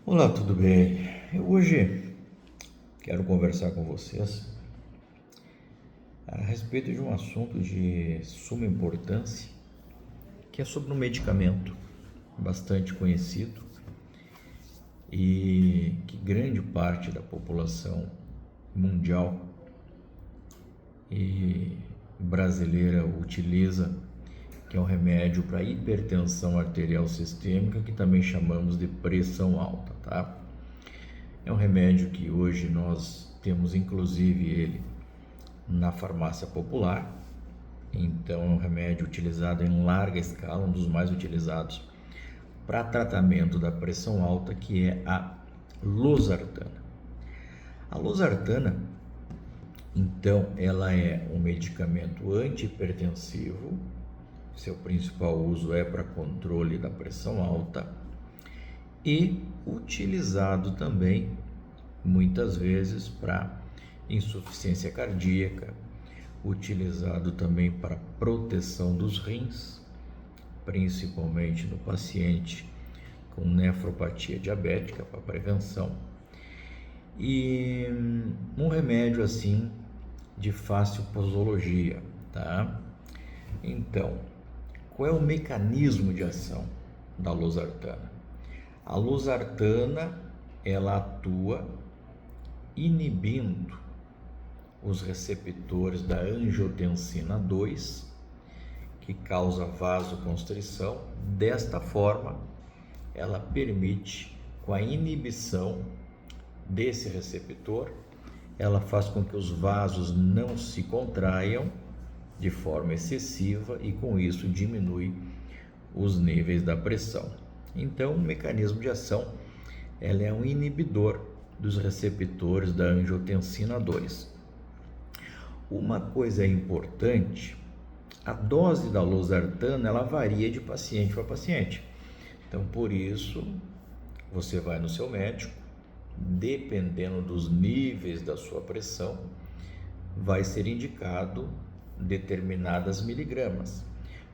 Olá, tudo bem? Eu hoje quero conversar com vocês a respeito de um assunto de suma importância, que é sobre um medicamento bastante conhecido e que grande parte da população mundial e brasileira utiliza, que é um remédio para hipertensão arterial sistêmica, que também chamamos de pressão alta, tá? É um remédio que hoje nós temos inclusive ele na farmácia popular. Então é um remédio utilizado em larga escala, um dos mais utilizados para tratamento da pressão alta, que é a losartana. A losartana, então, ela é um medicamento antihipertensivo. Seu principal uso é para controle da pressão alta e utilizado também muitas vezes para insuficiência cardíaca, utilizado também para proteção dos rins, principalmente no paciente com nefropatia diabética, para prevenção. E um remédio assim de fácil posologia, tá? Então, qual é o mecanismo de ação da losartana? A losartana, ela atua inibindo os receptores da angiotensina 2, que causa vasoconstrição. Desta forma, ela permite, com a inibição desse receptor, ela faz com que os vasos não se contraiam de forma excessiva e com isso diminui os níveis da pressão. Então, o mecanismo de ação, ela é um inibidor dos receptores da angiotensina 2. Uma coisa importante, a dose da losartana, ela varia de paciente para paciente. Então, por isso, você vai no seu médico, dependendo dos níveis da sua pressão, vai ser indicado determinadas miligramas.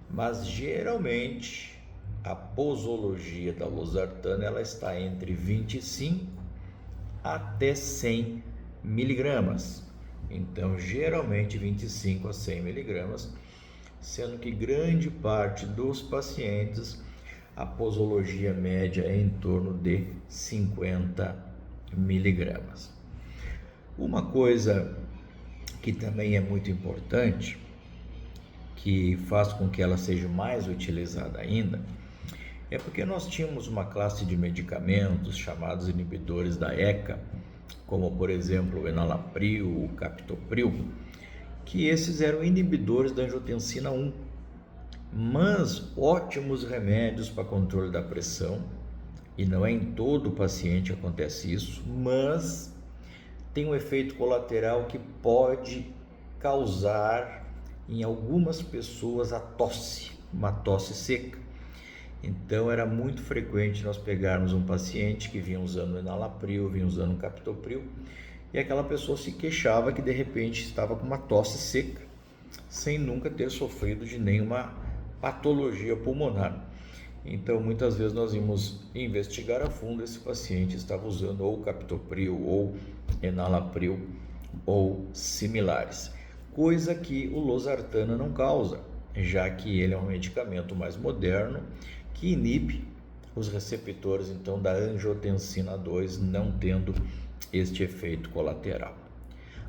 Mas, geralmente, a posologia da losartana, ela está entre 25 até 100 miligramas. Então, geralmente 25 a 100 miligramas, sendo que grande parte dos pacientes a posologia média é em torno de 50 miligramas. Uma coisa que também é muito importante, que faz com que ela seja mais utilizada ainda, é porque nós tínhamos uma classe de medicamentos chamados inibidores da ECA, como por exemplo o enalapril, o captopril, que esses eram inibidores da angiotensina 1, mas ótimos remédios para controle da pressão, e não é em todo paciente acontece isso, mas tem um efeito colateral que pode causar em algumas pessoas a tosse, uma tosse seca. Então era muito frequente nós pegarmos um paciente que vinha usando enalapril, vinha usando captopril, e aquela pessoa se queixava que de repente estava com uma tosse seca, sem nunca ter sofrido de nenhuma patologia pulmonar. Então muitas vezes nós íamos investigar a fundo, esse paciente estava usando ou captopril ou enalapril ou similares, coisa que o losartana não causa, já que ele é um medicamento mais moderno que inibe os receptores então da angiotensina 2, não tendo este efeito colateral.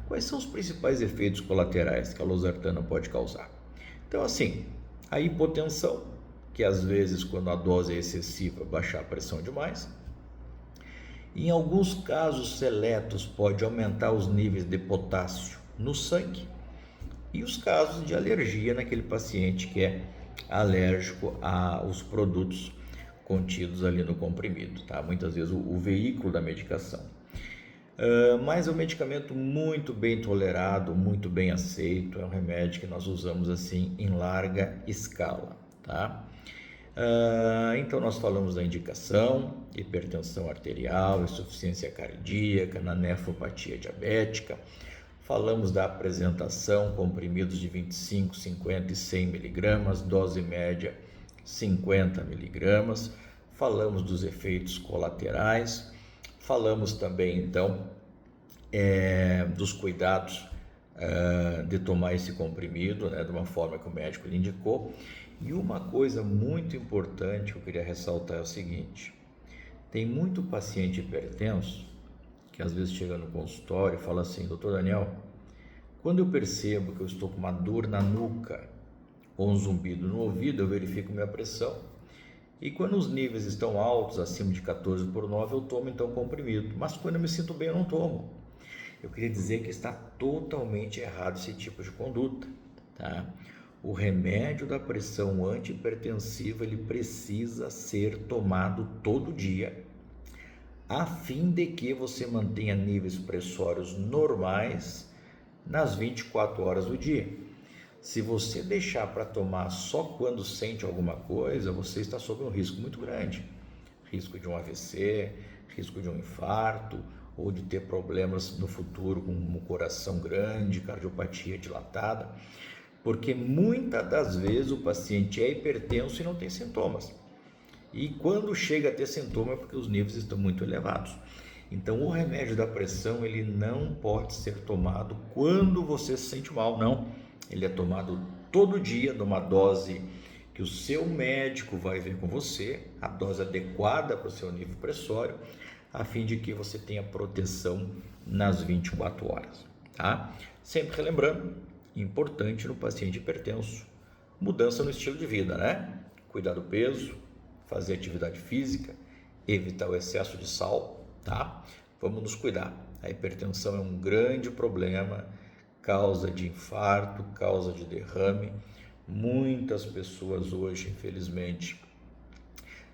Quais são os principais efeitos colaterais que a losartana pode causar? Então, assim, a hipotensão, que às vezes quando a dose é excessiva, baixar a pressão demais. Em alguns casos seletos pode aumentar os níveis de potássio no sangue, e os casos de alergia naquele paciente que é alérgico aos produtos contidos ali no comprimido, tá? Muitas vezes o veículo da medicação. Mas é um medicamento muito bem tolerado, muito bem aceito, é um remédio que nós usamos assim em larga escala, tá? Então nós falamos da indicação, hipertensão arterial, insuficiência cardíaca, na nefropatia diabética. Falamos da apresentação, comprimidos de 25, 50 e 100 miligramas, dose média 50 miligramas. falamos dos efeitos colaterais, falamos também então dos cuidados de tomar esse comprimido, né, de uma forma que o médico lhe indicou. E uma coisa muito importante que eu queria ressaltar é o seguinte: tem muito paciente hipertenso que às vezes chega no consultório e fala assim: doutor Daniel, quando eu percebo que eu estou com uma dor na nuca ou um zumbido no ouvido, eu verifico minha pressão. E quando os níveis estão altos, acima de 14/9, eu tomo então comprimido. Mas quando eu me sinto bem, eu não tomo. Eu queria dizer que está totalmente errado esse tipo de conduta, tá? O remédio da pressão antihipertensiva, ele precisa ser tomado todo dia, a fim de que você mantenha níveis pressórios normais nas 24 horas do dia. Se você deixar para tomar só quando sente alguma coisa, você está sob um risco muito grande. Risco de um AVC, risco de um infarto, ou de ter problemas no futuro com um coração grande, cardiopatia dilatada, porque muitas das vezes o paciente é hipertenso e não tem sintomas. E quando chega a ter sintoma é porque os níveis estão muito elevados. Então o remédio da pressão, ele não pode ser tomado quando você se sente mal, não. Ele é tomado todo dia numa dose que o seu médico vai ver com você, a dose adequada para o seu nível pressório, a fim de que você tenha proteção nas 24 horas, tá? Sempre relembrando, importante no paciente hipertenso, mudança no estilo de vida, né? Cuidar do peso, fazer atividade física, evitar o excesso de sal, tá? Vamos nos cuidar. A hipertensão é um grande problema, causa de infarto, causa de derrame. Muitas pessoas hoje, infelizmente,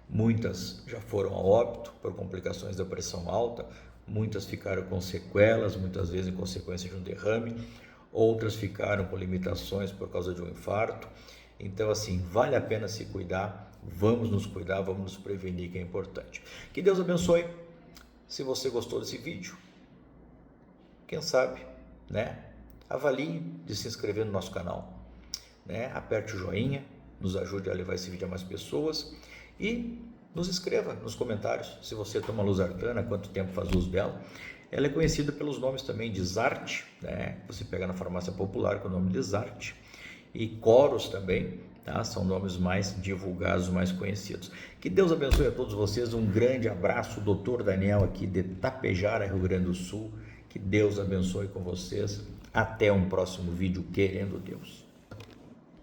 muitas já foram a óbito por complicações da pressão alta, muitas ficaram com sequelas, muitas vezes em consequência de um derrame, outras ficaram com limitações por causa de um infarto. Então, assim, vale a pena se cuidar, vamos nos cuidar, vamos nos prevenir, que é importante. Que Deus abençoe. Se você gostou desse vídeo, quem sabe, né? Avalie de se inscrever no nosso canal, né? Aperte o joinha, nos ajude a levar esse vídeo a mais pessoas e nos escreva nos comentários se você toma losartana, quanto tempo faz uso dela. Ela é conhecida pelos nomes também de Zart, né? Você pega na farmácia popular com o nome de Zart, e Coros também, tá? São nomes mais divulgados, mais conhecidos. Que Deus abençoe a todos vocês, um grande abraço, Dr. Daniel aqui de Tapejara, Rio Grande do Sul. Que Deus abençoe com vocês, até um próximo vídeo, querendo Deus.